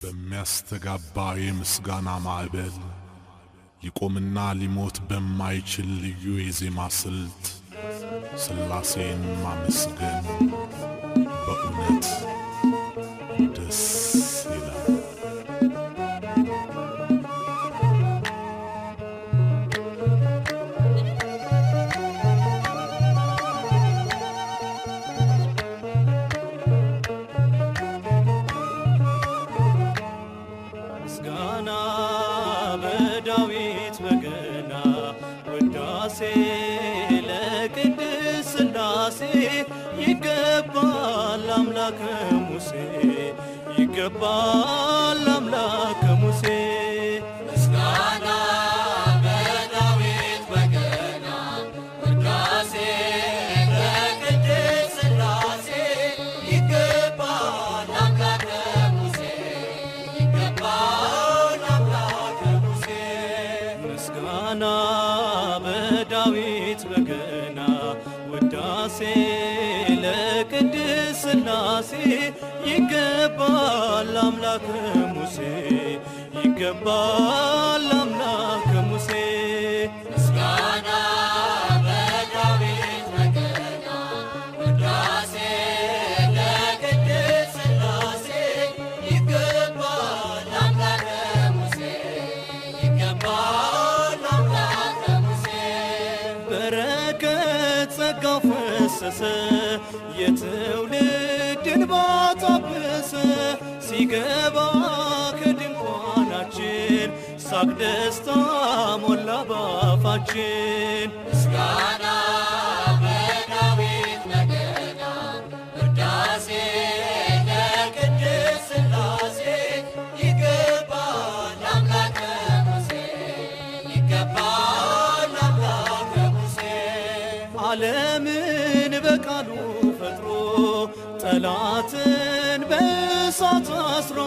በሚያስተጋባ የምስጋና ማዕበል ሊቆምና ሊሞት በማይችል ልዩ የዜማ ስልት ሥላሴን ማመስገን በእውነት ደስ ይላል። ምስጋና በዳዊት በገና ውዳሴ ለቅድስት ሥላሴ ይገባል አምላከ ሙሴ ይገባል አምላከ ሙሴ ምስጋና በዳዊት በገና ውዳሴ ለቅድስት ሥላሴ ይገባል አምላከ ሙሴ ይገባል አምላከ ሙሴ ምስጋና በዳዊት በገና ውዳሴ ለቅድስት ሥላሴ ይገባል አምላከ ሙሴ ይገባል አምላከ ሙሴ ምስጋና በዳዊት በገና ውዳሴ ለቅድስት ሥላሴ ይገባል አምላከ ሙሴ ይገባል አምላከ ሙሴ በረከት ጸጋው ፈሰሰ የትውልድ እንባ ታበሰ ሲገባ ከድንኳናችን ሳቅ ደስታ ሞላ ባፋችን ምስጋና በዳዊት በገና ውዳሴ ለቅድስት ሥላሴ ይገባል አምላከ ሙሴ ይገባል አምላከ ሙሴ ዓለምን በቃሉ ፈጥሮ ጠላትን በእሳት አስሮ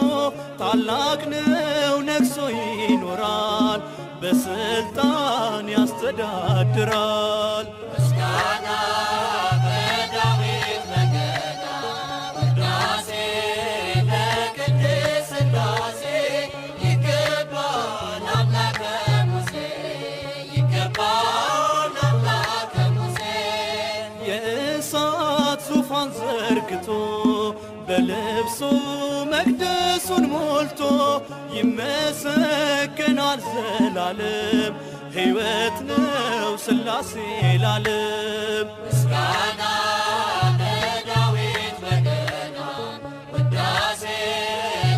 ታላቅ ነው ነግሶ ይኖራል በስልጣን ያስተዳድራል ምስጋና በዳዊት በገና ውዳሴ ለቅድስት ሥላሴ ይገባል አምላከ ሙሴ ይገባል አምላከ ሙሴ የእሳት ዙፋን ዘርግቶ በልብሱ መቅደሱን ሞልቶ ይመሰገናል ዘላለም ሕይወት ነው ሥላሴ ላለም ምስጋና በዳዊት በገና ውዳሴ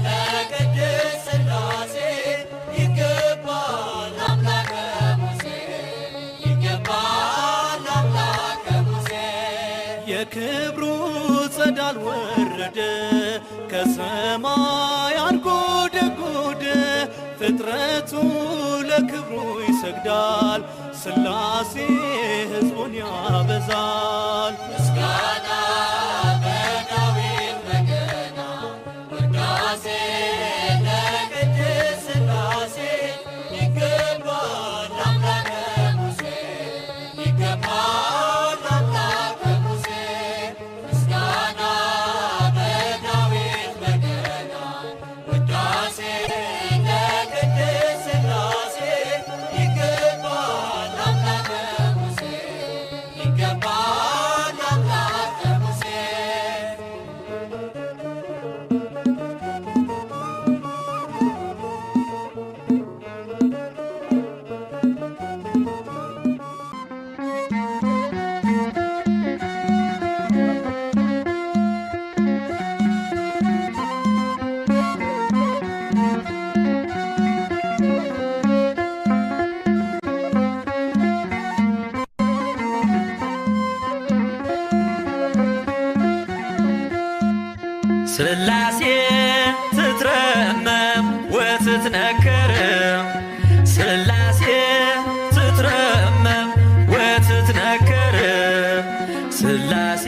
ለቅድስት ሥላሴ ይገባል አምላከ ሙሴ ይገባል አምላከ ሙሴ የክብሩ ጸዳል ወረደ ከሰማይ አንጎደጎደ ፍጥረቱ ለክብሩ ይሰግዳል ሥላሴ ሕዝቡን ያበዛል ምስጋና በዳዊት በገና ውዳሴ ለቅድስት ሥላሴ ይገባል አምላከ ሙሴ ይገባል አምላከ ሙሴ ምስጋና በዳዊት በገና ውዳሴ ለቅድስት ሥላሴ ይገባል አምላከ ሙሴ ይገባል አምላከ ሙሴ ሥላሴ ትትረመም ወትትነከር ሥላሴ ትትረመም ወትትነከር ሥላሴ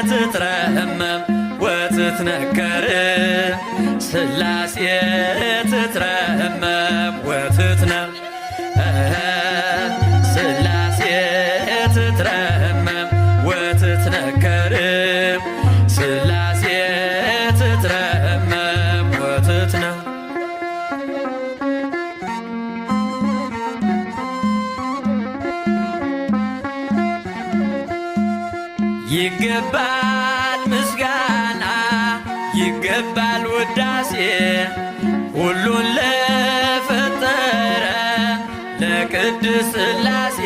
ትትረመም ወትትነከር ሥላሴ ትትረመም ወትትነከር ሥላሴ ትትረመም ወትትነከር ሥላሴ ትትረመም ወትትነከር ወትትነ ይገባል ምስጋና ይገባል ውዳሴ ሁሉን ለፈጠረ ለቅድስት ሥላሴ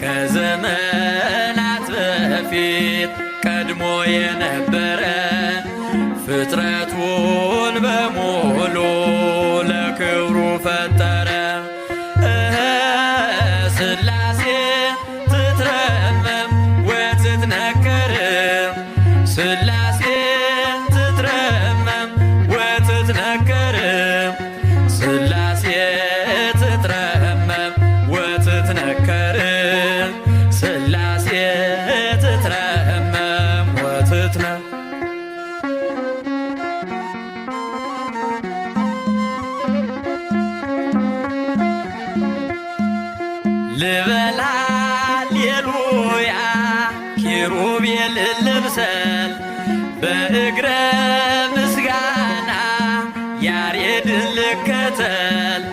ከዘመናት በፊት ቀድሞ የነበረ ፍጥረቱን በሙሉ ለክብሩ ፈጠረ። ሥላሴ ትትረመም ወትትነከር ሥላሴ ትትረመም ወትትነከር ሥላሴ ትትረመም ወትትነከር ሥላሴ ትትረመም ወትትነ ልበላ ሌሉያ ኪሩቤል ልብሰል በእግረ ምስጋና ያሬድን ልከተል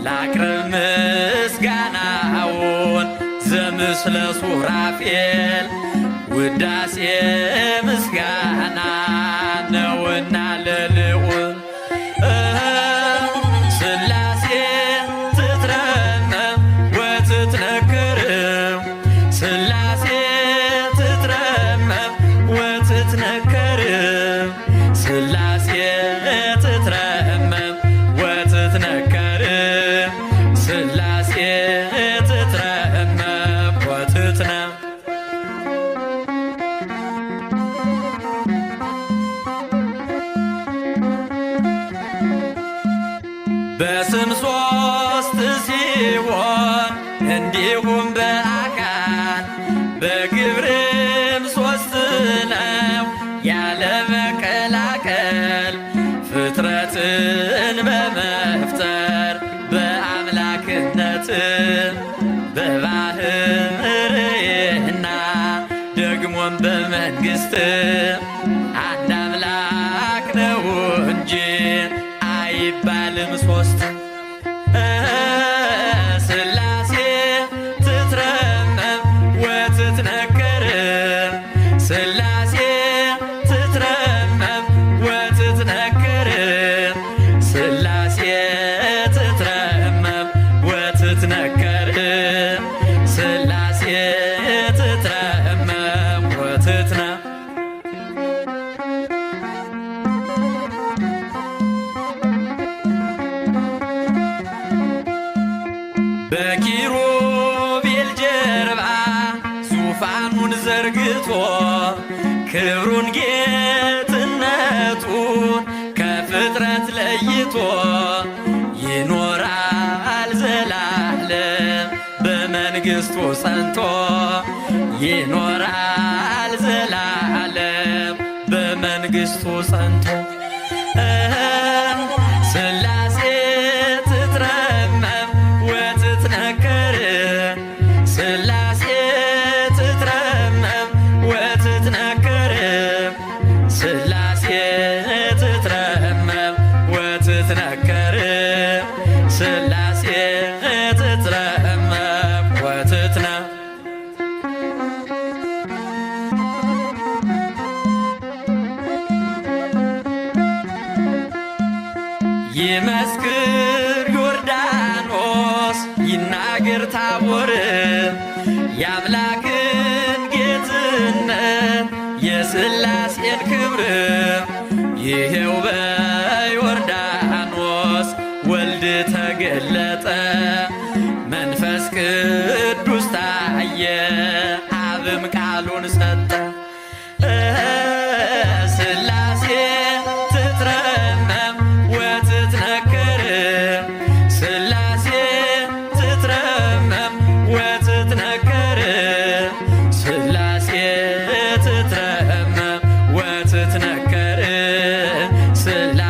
ላቅርብ ምስጋናውን ዘምስለ ሱራፌል ውዳሴ ምስጋና ነውና ለልዑል ሥላሴ ትትረመም ወትትነከር ሥላሴ ትትረመም ወትትነከር ሥላሴ ትትረመም ወትትነከር ሥላሴ ትትረመም ወትትነ በስም ሦስት ሲሆን እንዲሁም በአካል በግብርም ሦስት ነው ያለ መቀላቀል ፍጥረትን በመፍጠር በአምላክነት በባህርይና ደግሞም በመንግሥት አንድ አምላክ ነው እንጂ አይባልም ሦስት። ሥላሴ ትትረመም ወትትነከር ሥላሴ ትትረመም ወትትነከር ሥላሴ ትትረመም ወትትነከር ሥላሴ ትትረመም ወትትነ በኪሩቤል ጀርባ ዙፋኑን ዘርግቶ ክብሩን ጌትነቱን ከፍጥረት ለይቶ ይኖራል ዘላለም በመንግሥቱ ጸንቶ ይኖራል ዘላለም በመንግሥቱ ጸንቶ ሥላሴ ትትረመም ወትትነከር ሥላሴ ትትረመም ወትትነከር ሥላሴ ትትረመም ወትትነከር ሥላሴ ትትረመም ወትትነ ይመስክር ዮርዳኖስ ይናገር ታቦር የአምላክን ጌትነት የሥላሴን ክብር ይሄው በዮርዳኖስ ወልድ ተገለጠ መንፈስ ቅዱስ ታየ አብም ቃሉን ሰጠ። ሥላሴ ትትረመም ወትትነከር ሥላሴ ትትረመም ወትትነከር ሥላሴ ትትረመም ወትትነከር ሥላሴ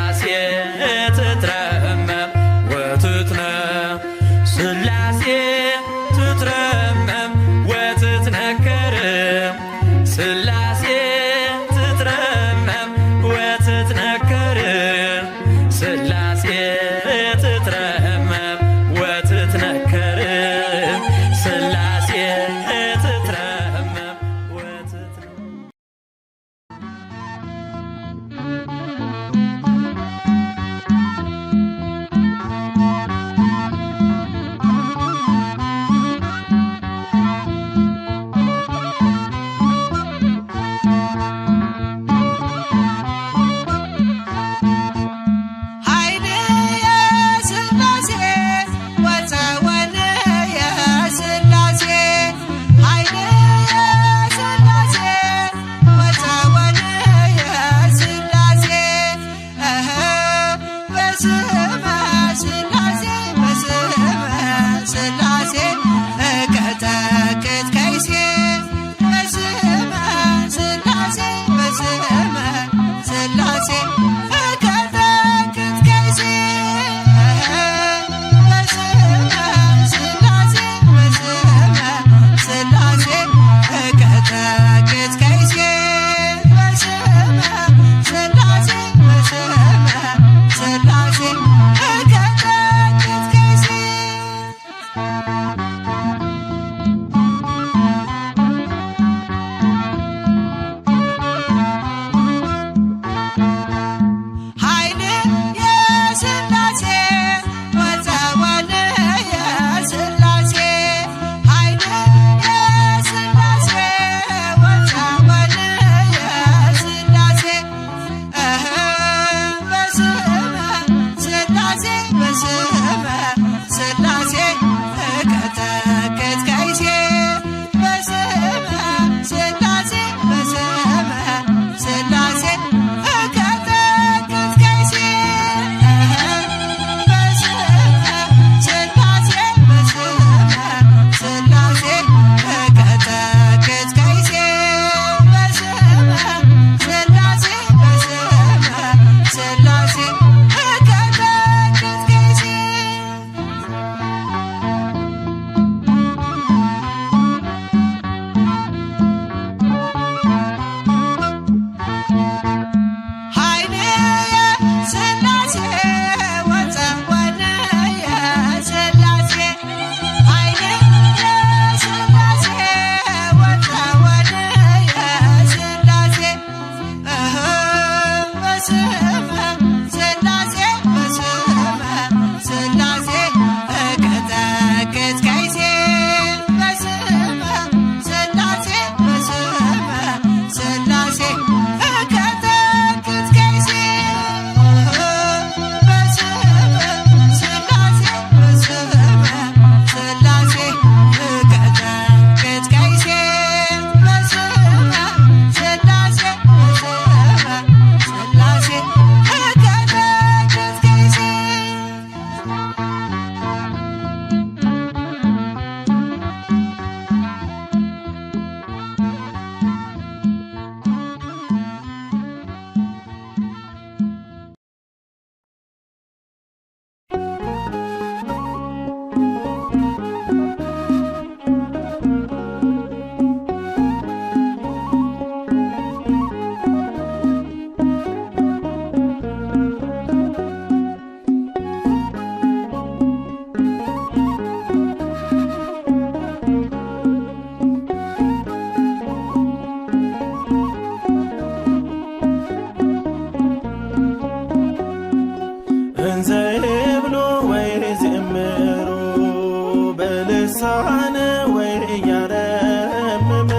ልሳነ ወይ እያረምም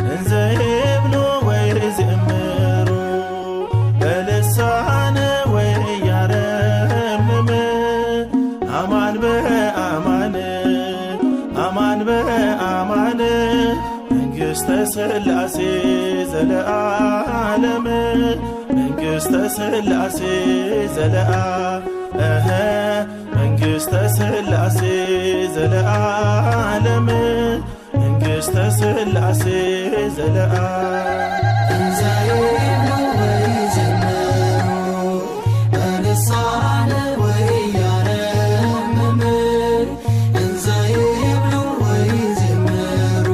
እንዘ ይብሉ ወይ ዝምሩ በልሳነ ወይ እያረምም አማን በአማን አማን በአማን መንግሥተ ሥላሴ ዘለዓለም መንግሥተ ሥላሴ መንግሥተ ሥላሴ ዘለዓለም መንግሥተ ሥላሴ ዘለዓለም እንዘ ይብሉ ወይዘምሩ በልሳነ ወኢያረምም እንዘ ይብሉ ወይዘምሩ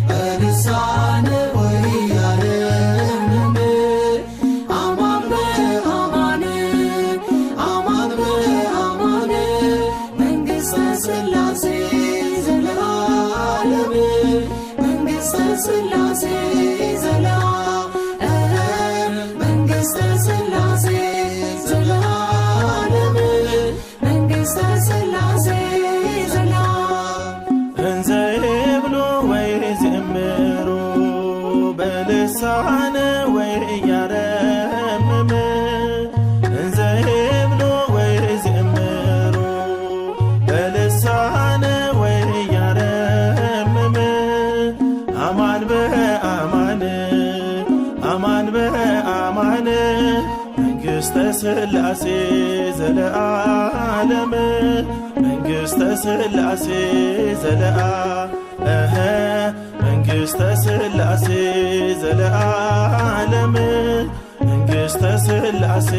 በልሳነ ወኢያረምም አማን በአማን አማን በአማን መንግሥተ ሥላሴ ዘለዓለም መንግሥተ ሥላሴ ዘለዓለም መንግሥተ ሥላሴ ዘለዓለም መንግሥተ ሥላሴ ዘለዓለም እንዘ ይብሉ ወይዘምሩ በልሳነ ወኢያረምም እንዘ ይብሉ ወይዘምሩ በልሳነ ወኢያረምም አማን ሥላሴ ዘለዓለም መንግሥተ ሥላሴ መንግሥተ ሥላሴ ዘለዓለም መንግሥተ ሥላሴ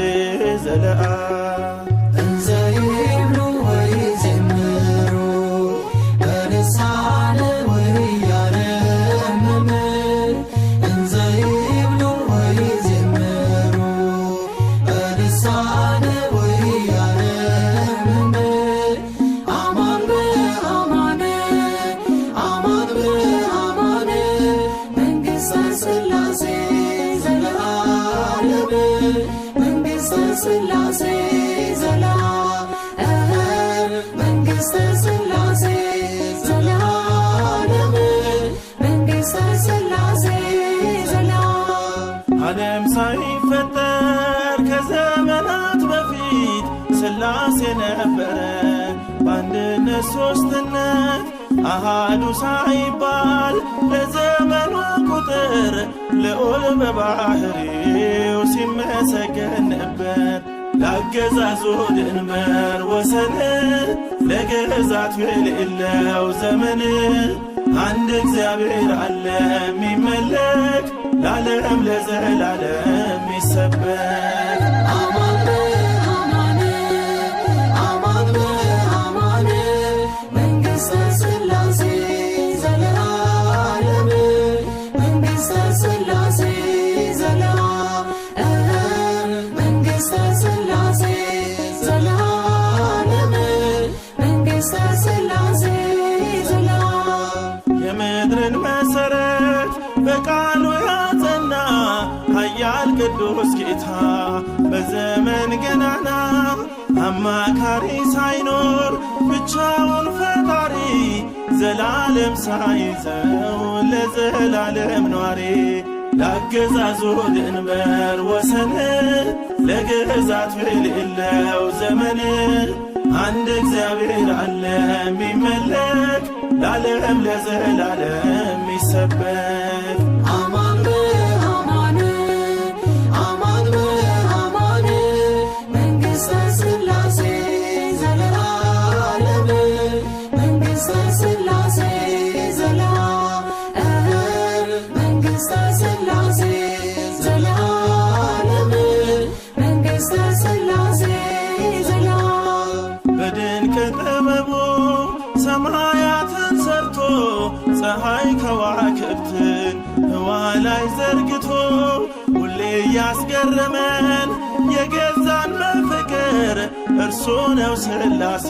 ዘለዓለም እንዘ ይብሉ ወይዜምሩ በልሳነ ወኢያረምም እንዘ ይብሉ ወይዜምሩ በልሳነ ወኢያረምም አማን በአማን አማን በአማን መንግሥተ ሥላሴ ዘለዓለም መንግሥተ ሥላሴ መንግሥተ ሥላሴ ዘለዓለም መንግሥተ ሥላሴ ዘለዓለም ዓለም ሳይፈጠር ከዘመናት በፊት ሥላሴ ነበረ በአንድነት ሦስትነት አሃዱ ሳይባል ለዘመኑ ቁጥር ልዑል በባሕሪው ሲመሰገን ነበር። ላገዛዙ ድንበር ወሰን ለግዛት የሌለው ዘመን አንድ እግዚአብሔር አለ የሚመለክ ለዓለም ለዘላለም ይሰበክ። አማን በአማን አማን በአማን መንግሥተ ሥላሴ ዘለዓለም መንግሥተ ሥላሴ ዘለዓለም መንግሥተ ሥላሴ ዘለዓለም መንግሥተ ሥላሴ ዘለዓለም የምድርን መሠረት በቃሉ ያጸና ኃያል ቅዱስ ጌታ በዘመን ገናና አማካሪ ሳይኖር ብቻውን ፈጣሪ ዘላለም ሳይዘው ለዘላለም ኗሪ ላገዛዙ ድንበር ወሰን ለግዛት የሌለው ዘመን አንድ እግዚአብሔር አለ የሚመለክ ለዓለም ለዘላለም ይሰበክ። አማን በአማን አማን በአማን መንግሥተ ሥላሴ ዘለዓለም መንግሥተ ሥላሴ ዘለዓለም መንግሥተ ሥላሴ ዘለዓለም መንግሥተ ሥላሴ ዘለዓለም በድንቅ ጥበቡ ሰማያትን ሰርቶ ፀሐይ ከዋክብትን ህዋ ላይ ዘርግቶ ሁሌ ያስገረመን የገዛን በፍቅር እርሱ ነው ሥላሴ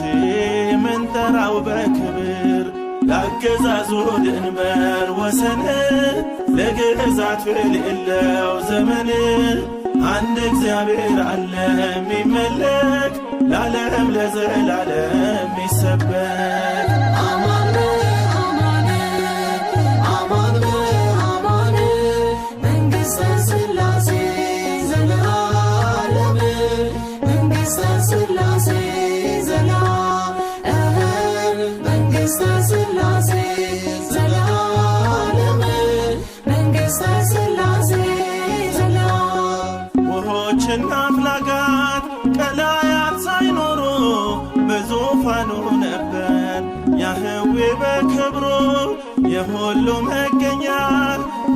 ምንጠራው በክብር ላገዛዙ ድንበር ወሰን ለግዛት የሌለው ዘመን አንድ እግዚአብሔር አለ የሚመለክ ለዓለም ለዘላለም ይሰበክ። አማን በአማን አማን በአማን መንግሥተ ሥላሴ ዘለዓለም መንግሥተ ሥላሴ ዘለዓለም መንግሥተ ሥላሴ ዘለዓለም መንግሥተ ሥላሴ ዘለዓለም ውኆችና አፍላጋት ቀላያት ሳይኖሩ በዙፋኑ ነበር ያህዌ በክብሩ የሁሉ መገኛ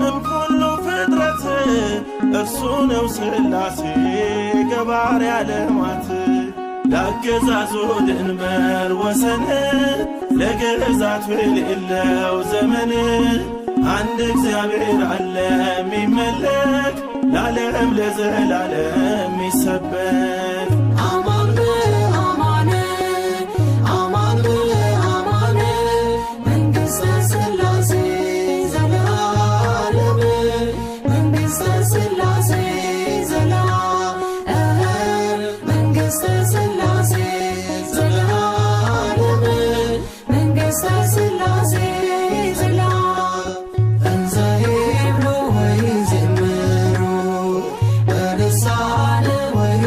እምኩሉ ፍጥረት እርሱ ነው ሥላሴ ገባሬ ዓለማት ላገዛዙ ድንበር ወሰን ለግዛት የሌለው ዘመን አንድ እግዚአብሔር አለ የሚመለክ ለዓለም ለዘላለም ይሰበክ። አማን በአማን አማን በአማን መንግሥተ ሥላሴ ዘለዓለም መንግሥተ ሥላሴ ዘለዓለም መንግሥተ ሥላሴ ዘለዓለም መንግሥተ ሥላሴ ዘለዓለም እንዘ ይብሉ ወይዜምሩ በልሳነ ወይ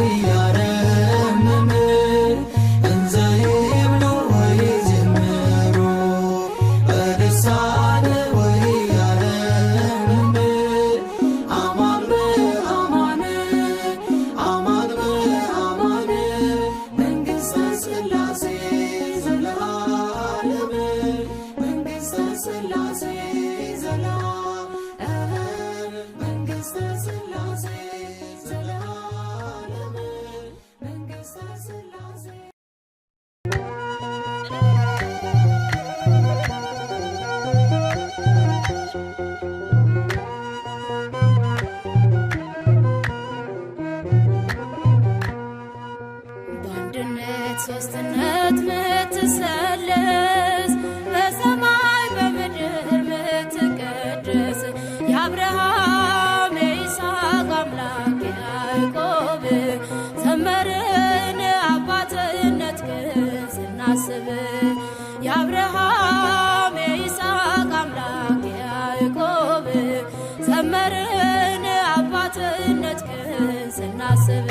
ሶስትነት ምትሰለስ በሰማይ በምድር ምትቀደስ የአብርሃም የይስሐቅ አምላክ የያዕቆብ ዘመርን አባትነትህን ስናስብ የአብርሃም የይስሐቅ አምላክ የያዕቆብ ዘመርን አባትነትህን ስናስብ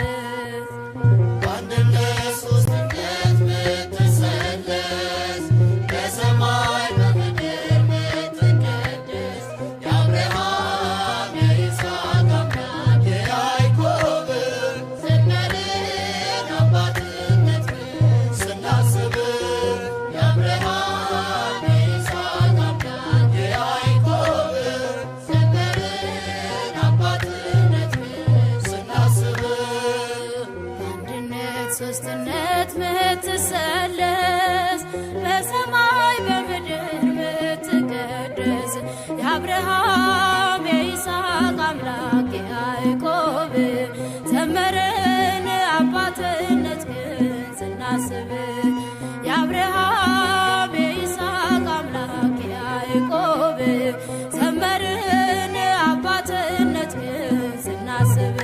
ሶስትነት ምትሰለስ በሰማይ በምድር ምትቀደስ የአብርሃም የይስሐቅ አምላክ የያዕቆብ ዘመርን አባትነትህን ስናስብ የአብርሃም የይስሐቅ አምላክ የያዕቆብ ዘመርን አባትነትህን ስናስብ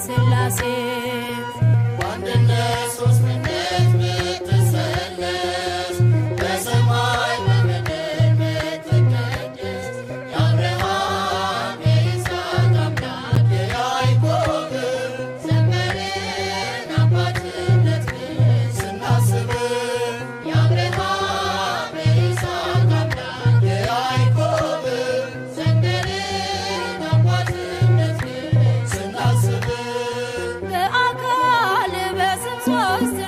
ስላሴ በአንድነት ሶስትነት ምትሰለስ በሰማይ በምድር ምትቀደስ የአብርሃም የይስሐቅ አምላክ የያዕቆብ ዘመርን አባትነትህን ስናስብ የአብርሃም የይስሐቅ አምላክ የያዕቆብ ዘመርን አባትነትህን ስናስብ በአካል በስም ሶስት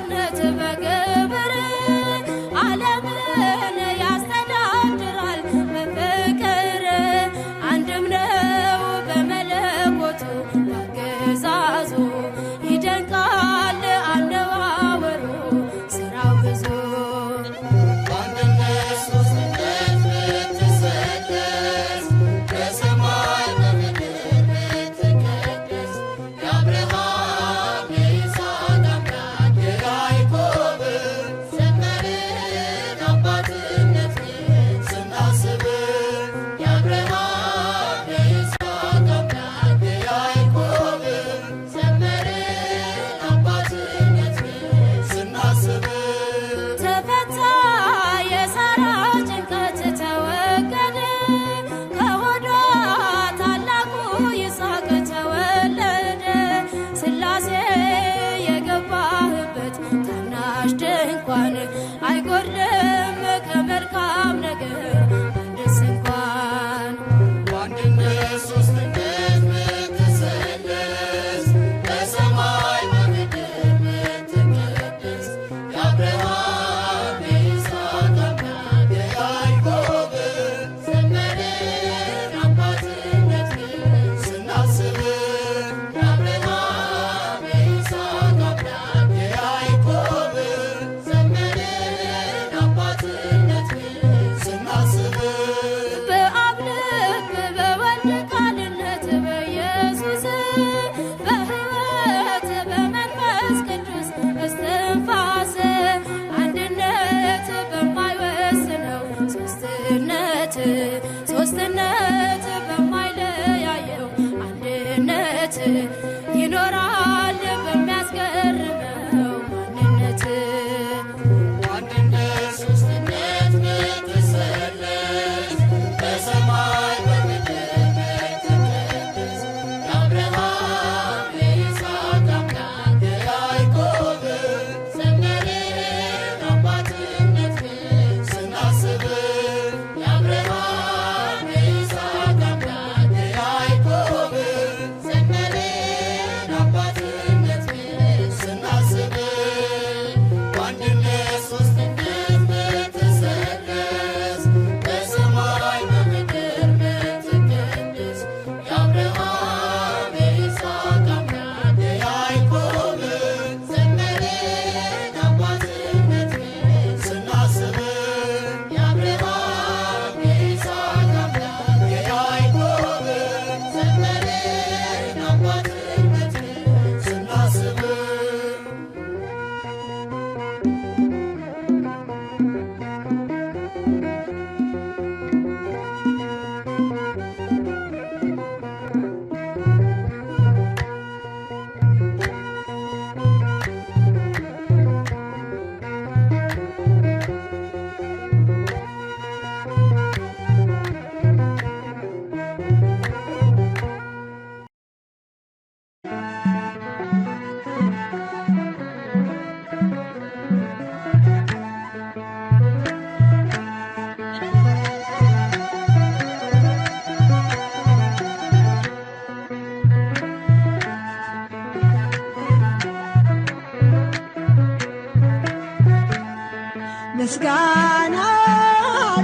ምስጋና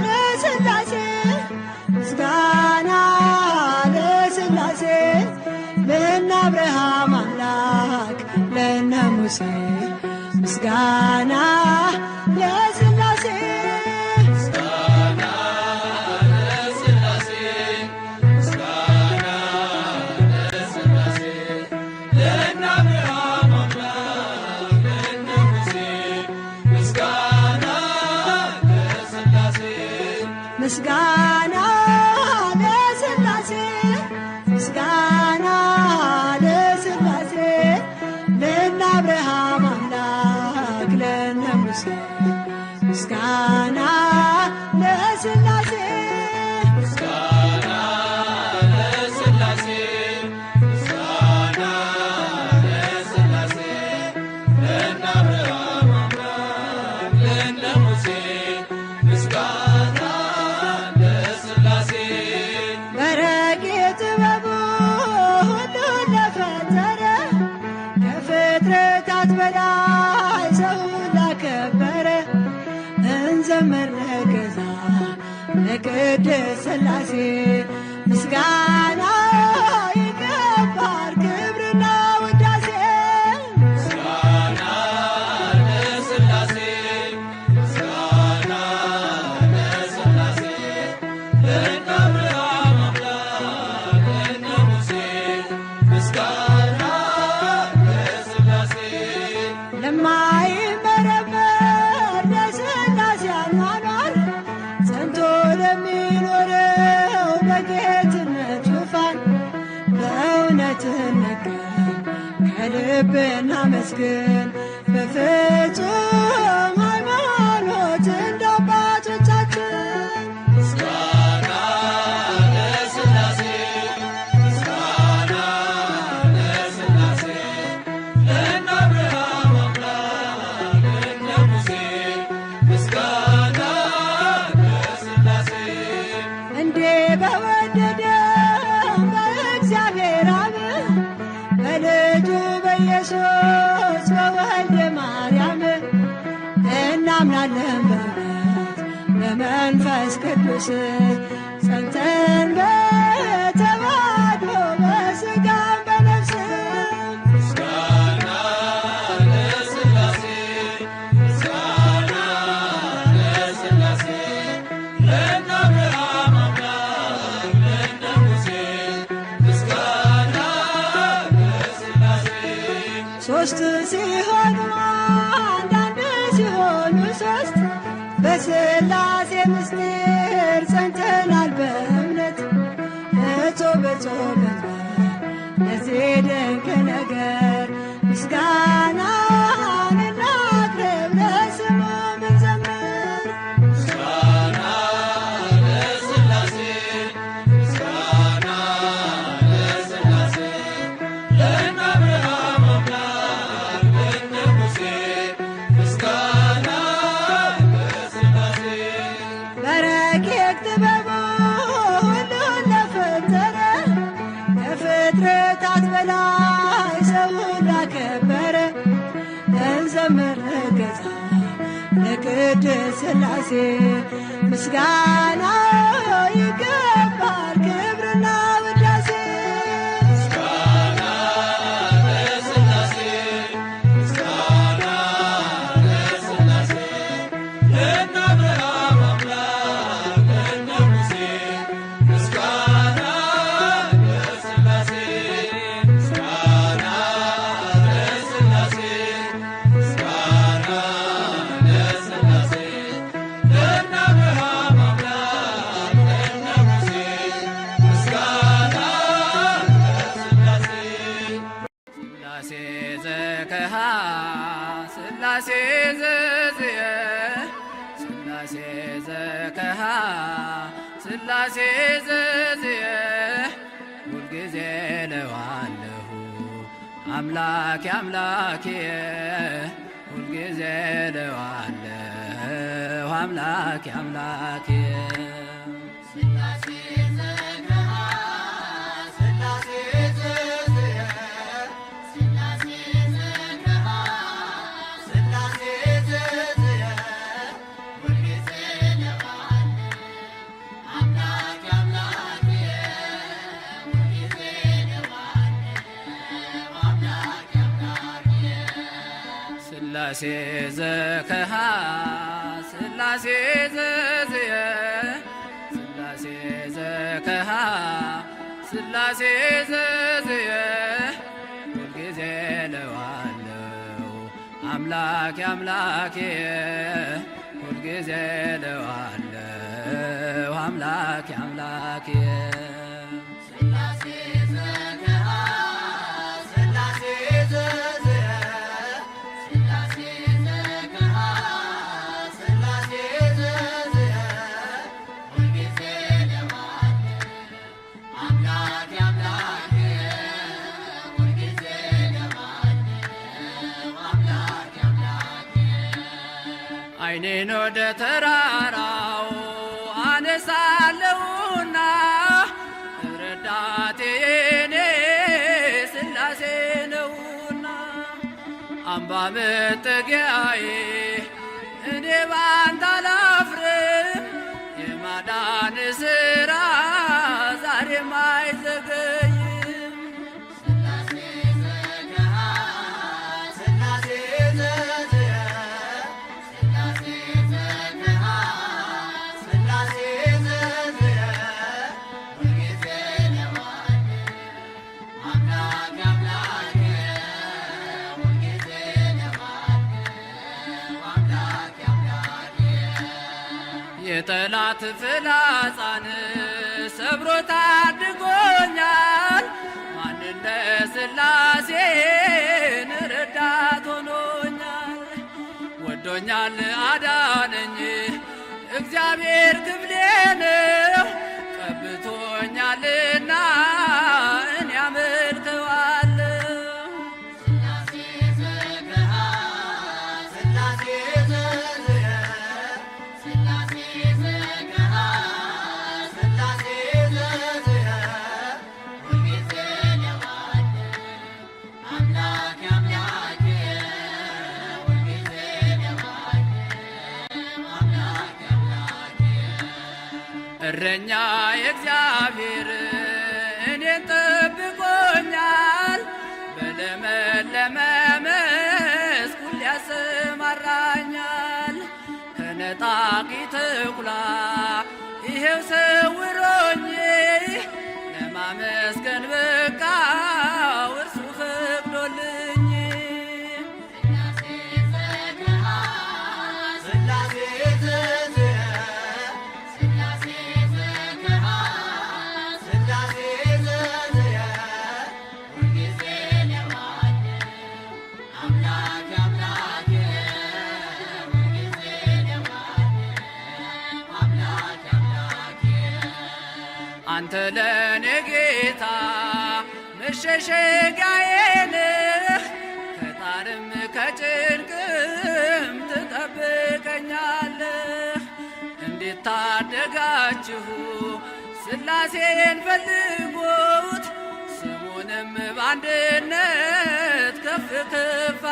ለሥላሴ ምስጋና ለሥላሴ ለእነ አብርሃም አምላክ ለእነ ሙሴ ምስጋና ለሥላሴ ምስጋና ለሥላሴ ምስጋና ለሥላሴ ለእነ አብርሃም አምላክ ለእነ ሙሴ ምስጋና ለሥላሴ ምስጋና ለሥላሴ ምስጋና ለሥላሴ ለእነ አብርሃም አምላክ ለእነ ሙሴ ምስጋና በላይ ሰውን ላከበረ እንዘምር ለገዛ ለቅድስት ሥላሴ ምስጋና ይገባል ክብርና ውዳሴ ምስጋና ለሥላሴ ምስጋና ለሥላሴ ለእነ አብርሃም አምላክ ለእነ ሙሴ ምስጋና ለማይመረመር ለሥላሴ አኗኗር ጸንቶ ለሚኖረው በጌትነት ዙፋን በእውነት እንገኝ ከልብ እናመስግን በፍጹም ሃይማኖት እንደ አባቶቻችን ምስጋና ለሥላሴ ምስጋና ለሥላሴ ለእነ አብርሃም አምላክ ለእነ ሙሴ ምስጋና ለሥላሴ እንዴ በወደደው በእግዚአብሔር አብ በልጁ በኢየሱስ በወልደ ማርያም እናምናለን በእውነት በመንፈስ ቅዱስ ጸንተን በተዋሕዶ በሥጋም በነፍስም ምስጋና ለሥላሴ ምስጋና ለሥላሴ ለእነ አብርሃም አምላክ ለእነ ሙሴ ምስጋና ለሥላሴ ሦስት ሲሆኑ አንዳንድ ሲሆኑ ሦስት በሥላሴ ምስጢር ጸንተናል በእምነት እጾም እጾም ለዚህ ድንቅ ነገር ምስጋናን እናቅርብ ለስሙ እንዘምር ምስጋና ለሥላሴ ምስጋና ለሥላሴ ለእነ አብርሃም አምላክ ለእነ ሙሴ ምስጋና ለሥላሴ በረቂቅ ጥበቡ ሁሉን ለፈጠረ ከፍጥረታት በላይ ሰውን ላከበረ እንዘምር ለገዛ ለቅድስት ሥላሴ ምስጋና ይገባል ክብርና ውዳሴ ምስጋና ለሥላሴ ምስጋና ለሥላሴ ለእነ አብርሃም አምላክ ለእነ ሙሴ ምስጋና ለሥላሴ ምስጋና ለሥላሴ ምስጋና ለሥላሴ ለእነ አብርሃም አምላክ ለእነ ሙሴ ምስጋና ለሥላሴ ሥላሴ ዘከሃ ሥላሴ ዘዝየ ሥላሴ ዘከሃ ሥላሴ ዘዝየ ሁልጊዜ እለዋለሁ አምላኬ አምላኬ ሁልጊዜ እለዋለሁ አምላኬ አምላኬ ሥላሴ ዘከሃ ሥላሴ ዘዝየ ሥላሴ ዘከሃ ሥላሴ ዘዝየ ስላሴ ዘከሃ ስላሴ ዘዝየ ስላሴ ዘከሃ ስላሴ ዘዝየ ሁልጊዜ ለዋለው አምላኬ አምላኬ ሁልጊዜ ለዋለው አምላኬ አምላኬ ስላሴ ዘከሃ ስላሴ ዘዝየ ስላሴ ዘከሃ ስላሴ ዘዝየ ሁልጊዜ ለዋለው አምላኬ አምላኬ ሁልጊዜ ለዋለው አምላኬ አምላኬ ዓይኔን ወደ ተራራው አነሳለሁና ረዳቴ የኔ ስላሴ ነውና አምባ መጠጊያዬ እኔ ባንተ አላፍርም የማዳን ሥራ ዛሬም አይዘገይም። ስላሴ ዘከሃ ስላሴ ዘዝየ ስላሴ ዘከሃ ስላሴ ዘዝየ ሁልጊዜ ለዋለው አምላኬ አምላኬ ሁልጊዜ ለዋለው አምላኬ አምላኬ የጠላት ፍላጻን ሰብሮ ታድጎኛል። ማን እንደ ስላሴን ረዳት ሆኖኛል። ወዶኛል አዳነኝ እግዚአብሔር ክፍሌ ነው። ቀብቶኛልና እኔ አመልከዋለሁ። ስላሴ ዘከሃ ስላሴ ዘዝየ ስላሴ ዘከሃ ስላሴ ዘዝየ ሁልጊዜ ለዋለው አምላኬ አምላኬ ሁልጊዜ ለዋለው አምላኬ አምላኬ እረኛ የእግዚአብሔር እኔን ጠብቆኛል። በለመለመ መስክ ሁሌ ያሰማራኛል። ከነጣቂ ተኩላ ይሄው ሰውሮኝ ለማመስገን በቃው እርሱ ፈቅዶልኝ። ስላሴ ዘከሃ ስላሴ ዘዝየ ስላሴ ዘከሃ ስላሴ ዘዝየ ሁልጊዜ ለዋለው አምላኬ አምላኬ ሁልጊዜ ለዋለው አምላኬ አምላኬ አንተ ለኔ ጌታ መሸሸጊያዬ ነህ። ከጣርም ከጭንቅም ትጠብቀኛለህ። እንዴት ታደጋችሁ ስላሴን ፈልጉት ስሙንም በአንድነት ከፍ ከፍ